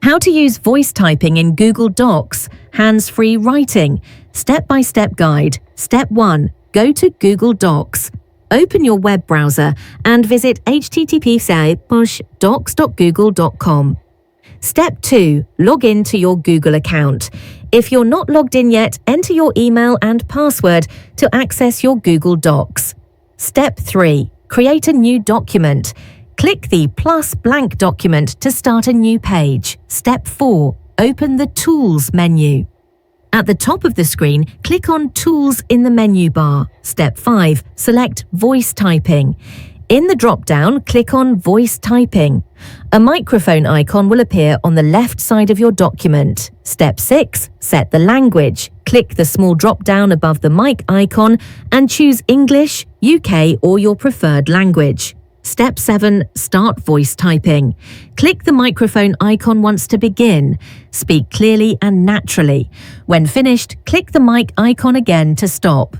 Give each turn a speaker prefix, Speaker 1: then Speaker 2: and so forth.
Speaker 1: How to use voice typing in Google Docs, hands-free writing, step-by-step guide. Step 1. Go to Google Docs. Open your web browser and visit http://docs.google.com. Step 2. Log in to your Google account. If you're not logged in yet, enter your email and password to access your Google Docs. Step 3. Create a new document. Click the plus blank document to start a new page. Step 4. Open the Tools menu. At the top of the screen, click on Tools in the menu bar. Step 5. Select Voice Typing. In the drop-down, click on Voice Typing. A microphone icon will appear on the left side of your document. Step 6. Set the language. Click the small drop-down above the mic icon and choose English, UK, or your preferred language. Step 7. Start voice typing. Click the microphone icon once to begin. Speak clearly and naturally. When finished, click the mic icon again to stop.